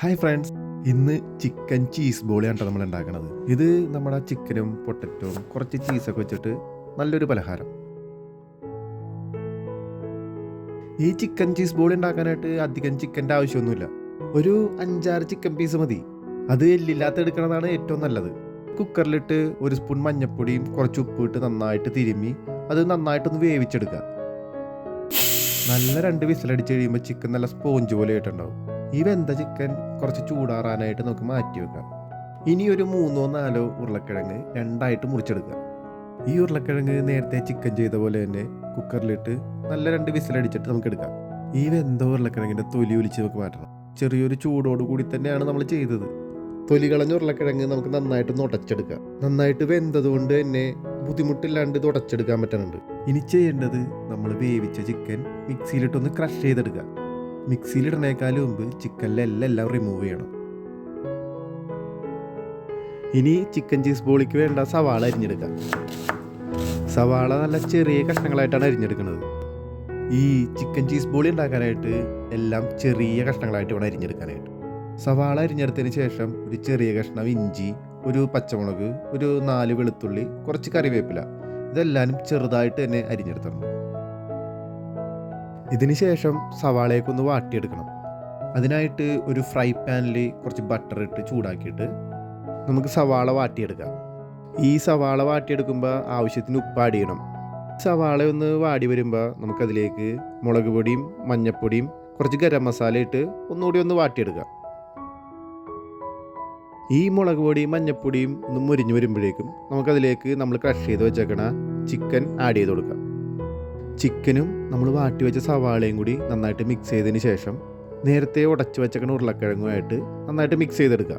Hi friends, ഇന്ന് chicken cheese ബോളിയാണ് നമ്മൾ ഉണ്ടാക്കുന്നത്. ഇത് നമ്മുടെ ചിക്കനും പൊട്ടറ്റോയും കുറച്ച് ചീസൊക്കെ വെച്ചിട്ട് നല്ലൊരു പലഹാരം. ഈ ചിക്കൻ ചീസ് ബോളി ഉണ്ടാക്കാനായിട്ട് അധികം ചിക്കൻ്റെ ആവശ്യമൊന്നുമില്ല. ഒരു 5-6 ചിക്കൻ പീസ് മതി. അത് എല്ലില്ലാത്ത എടുക്കുന്നതാണ് ഏറ്റവും നല്ലത്. കുക്കറിലിട്ട് 1 സ്പൂൺ മഞ്ഞൾപ്പൊടിയും കുറച്ച് ഉപ്പിട്ട് നന്നായിട്ട് തിരുമ്മി അത് നന്നായിട്ടൊന്ന് വേവിച്ചെടുക്കുക. നല്ല 2 വിസിലടിച്ച് കഴിയുമ്പോൾ ചിക്കൻ നല്ല സ്പോഞ്ച് പോലെ ആയിട്ടുണ്ടാവും. ഈ വെന്ത ചിക്കൻ കുറച്ച് ചൂടാറാനായിട്ട് നമുക്ക് മാറ്റി വെക്കാം. ഇനി ഒരു 3-4 ഉരുളക്കിഴങ്ങ് രണ്ടായിട്ട് മുറിച്ചെടുക്കുക. ഈ ഉരുളക്കിഴങ്ങ് നേരത്തെ ചിക്കൻ ചെയ്ത പോലെ തന്നെ കുക്കറിലിട്ട് നല്ല 2 വിസിലടിച്ചിട്ട് നമുക്ക് എടുക്കാം. ഈ വെന്ത ഉരുളക്കിഴങ്ങിൻ്റെ തൊലി ഒലിച്ച് നമുക്ക് മാറ്റണം. ചെറിയൊരു ചൂടോട് കൂടി തന്നെയാണ് നമ്മൾ ചെയ്തത്. തൊലി കളഞ്ഞ ഉരുളക്കിഴങ്ങ് നമുക്ക് നന്നായിട്ട് ഉടച്ചെടുക്കാം. നന്നായിട്ട് വെന്തതുകൊണ്ട് തന്നെ ബുദ്ധിമുട്ടില്ലാണ്ട് ഇത് ഉടച്ചെടുക്കാൻ പറ്റുന്നുണ്ട്. ഇനി ചെയ്യേണ്ടത് നമ്മൾ വേവിച്ച ചിക്കൻ മിക്സിയിലിട്ടൊന്ന് ക്രഷ് ചെയ്തെടുക്കുക. മിക്സിയിലിടണേക്കാളും മുമ്പ് ചിക്കനിലെ എല്ലാം റിമൂവ് ചെയ്യണം. ഇനി ചിക്കൻ ചീസ് ബോളിക്ക് വേണ്ട സവാള അരിഞ്ഞെടുക്കാം. സവാള നല്ല ചെറിയ കഷ്ണങ്ങളായിട്ടാണ് അരിഞ്ഞെടുക്കുന്നത്. ഈ ചിക്കൻ ചീസ് ബോളി ഉണ്ടാക്കാനായിട്ട് എല്ലാം ചെറിയ കഷ്ണങ്ങളായിട്ട് വേണം അരിഞ്ഞെടുക്കാനായിട്ട്. സവാള അരിഞ്ഞെടുത്തതിന് ശേഷം ഒരു ചെറിയ കഷ്ണം ഇഞ്ചി, ഒരു പച്ചമുളക്, ഒരു 4 വെളുത്തുള്ളി, കുറച്ച് കറിവേപ്പില, ഇതെല്ലാവരും ചെറുതായിട്ട് തന്നെ അരിഞ്ഞെടുത്തിട്ടുണ്ട്. ഇതിന് ശേഷം സവാളയൊക്കെ വാട്ടിയെടുക്കണം. അതിനായിട്ട് ഒരു ഫ്രൈ പാനിൽ കുറച്ച് ബട്ടർ ഇട്ട് ചൂടാക്കിയിട്ട് നമുക്ക് സവാള വാട്ടിയെടുക്കാം. ഈ സവാള വാട്ടിയെടുക്കുമ്പോൾ ആവശ്യത്തിന് ഉപ്പ് ആഡ് ചെയ്യണം. സവാള ഒന്ന് വാടി വരുമ്പോൾ നമുക്കതിലേക്ക് മുളക് പൊടിയും മഞ്ഞൾപ്പൊടിയും കുറച്ച് ഗരം മസാല ഇട്ട് ഒന്നുകൂടി ഒന്ന് വാട്ടിയെടുക്കാം. ഈ മുളക് പൊടിയും മഞ്ഞൾപ്പൊടിയും ഒന്ന് മുരിഞ്ഞ് വരുമ്പോഴേക്കും നമുക്കതിലേക്ക് നമ്മൾ ക്രഷ് ചെയ്ത് വെച്ചേക്കണ ചിക്കൻ ആഡ് ചെയ്ത് കൊടുക്കാം. ചിക്കനും നമ്മൾ വാട്ടി വെച്ച സവാളയും കൂടി നന്നായിട്ട് മിക്സ് ചെയ്തതിന് ശേഷം നേരത്തെ ഉടച്ച് വെച്ചേക്കണ ഉരുളക്കിഴങ്ങുമായിട്ട് നന്നായിട്ട് മിക്സ് ചെയ്തെടുക്കുക.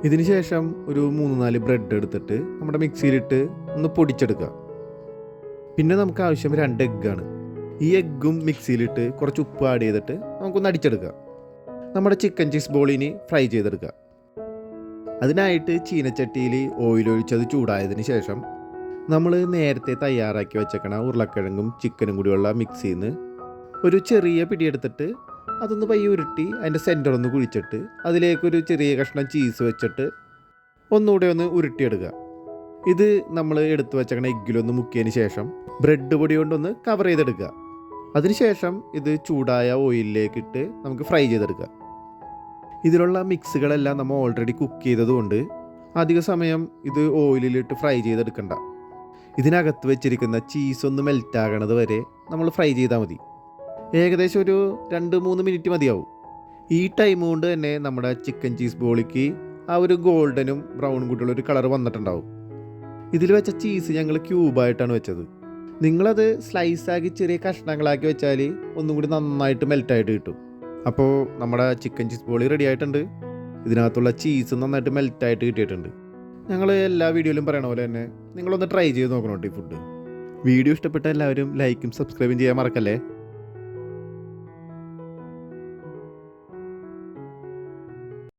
ഇതിന് ശേഷം ഒരു 3-4 ബ്രെഡ് എടുത്തിട്ട് നമ്മുടെ മിക്സിയിലിട്ട് ഒന്ന് പൊടിച്ചെടുക്കുക. പിന്നെ നമുക്ക് ആവശ്യം 2 എഗ്ഗാണ്. ഈ എഗ്ഗും മിക്സിയിലിട്ട് കുറച്ച് ഉപ്പ് ആഡ് ചെയ്തിട്ട് നമുക്കൊന്ന് അടിച്ചെടുക്കുക. നമ്മുടെ ചിക്കൻ ചീസ് ബോളിനി ഫ്രൈ ചെയ്തെടുക്കുക. അതിനായിട്ട് ചീനച്ചട്ടിയിൽ ഓയിൽ ഒഴിച്ചത് ചൂടായതിന് ശേഷം നമ്മൾ നേരത്തെ തയ്യാറാക്കി വെച്ചേക്കണ ഉരുളക്കിഴങ്ങും ചിക്കനും കൂടിയുള്ള മിക്സിയിൽ നിന്ന് ഒരു ചെറിയ പിടിയെടുത്തിട്ട് അതൊന്ന് പയ്യെ ഉരുട്ടി അതിൻ്റെ സെൻറ്റർ ഒന്ന് കുഴിച്ചിട്ട് അതിലേക്കൊരു ചെറിയ കഷ്ണം ചീസ് വെച്ചിട്ട് ഒന്നുകൂടെ ഒന്ന് ഉരുട്ടിയെടുക്കുക. ഇത് നമ്മൾ എടുത്തു വെച്ചേക്കണ എഗ്ഗിലൊന്ന് മുക്കിയതിന് ശേഷം ബ്രെഡ് പൊടി കൊണ്ടൊന്ന് കവർ ചെയ്തെടുക്കുക. അതിനുശേഷം ഇത് ചൂടായ ഓയിലിലേക്കിട്ട് നമുക്ക് ഫ്രൈ ചെയ്തെടുക്കുക. ഇതിലുള്ള മിക്സുകളെല്ലാം നമ്മൾ ഓൾറെഡി കുക്ക് ചെയ്തതുകൊണ്ട് അധിക സമയം ഇത് ഓയിലിലിട്ട് ഫ്രൈ ചെയ്തെടുക്കണ്ട. ഇതിനകത്ത് വെച്ചിരിക്കുന്ന ചീസ് ഒന്ന് മെൽറ്റാകണത് വരെ നമ്മൾ ഫ്രൈ ചെയ്താൽ മതി. ഏകദേശം ഒരു 2-3 മിനിറ്റ് മതിയാവും. ഈ ടൈം കൊണ്ട് തന്നെ നമ്മുടെ ചിക്കൻ ചീസ് ബോളിക്ക് ആ ഒരു ഗോൾഡനും ബ്രൗണും കൂടിയുള്ള ഒരു കളർ വന്നിട്ടുണ്ടാവും. ഇതിൽ വെച്ച ചീസ് ഞങ്ങൾ ക്യൂബായിട്ടാണ് വെച്ചത്. നിങ്ങളത് സ്ലൈസാക്കി ചെറിയ കഷ്ണങ്ങളാക്കി വെച്ചാൽ ഒന്നും കൂടി നന്നായിട്ട് മെൽറ്റായിട്ട് കിട്ടും. അപ്പോൾ നമ്മുടെ ചിക്കൻ ചീസ് ബോളി റെഡി ആയിട്ടുണ്ട്. ഇതിനകത്തുള്ള ചീസ് നന്നായിട്ട് മെൽറ്റായിട്ട് കിട്ടിയിട്ടുണ്ട്. ഞങ്ങൾ എല്ലാ വീഡിയോയിലും പറയണ പോലെ തന്നെ നിങ്ങളൊന്ന് ട്രൈ ചെയ്ത് നോക്കണം ഈ ഫുഡ്. വീഡിയോ ഇഷ്ടപ്പെട്ട എല്ലാവരും ലൈക്കും സബ്സ്ക്രൈബും ചെയ്യാൻ മറക്കല്ലേ.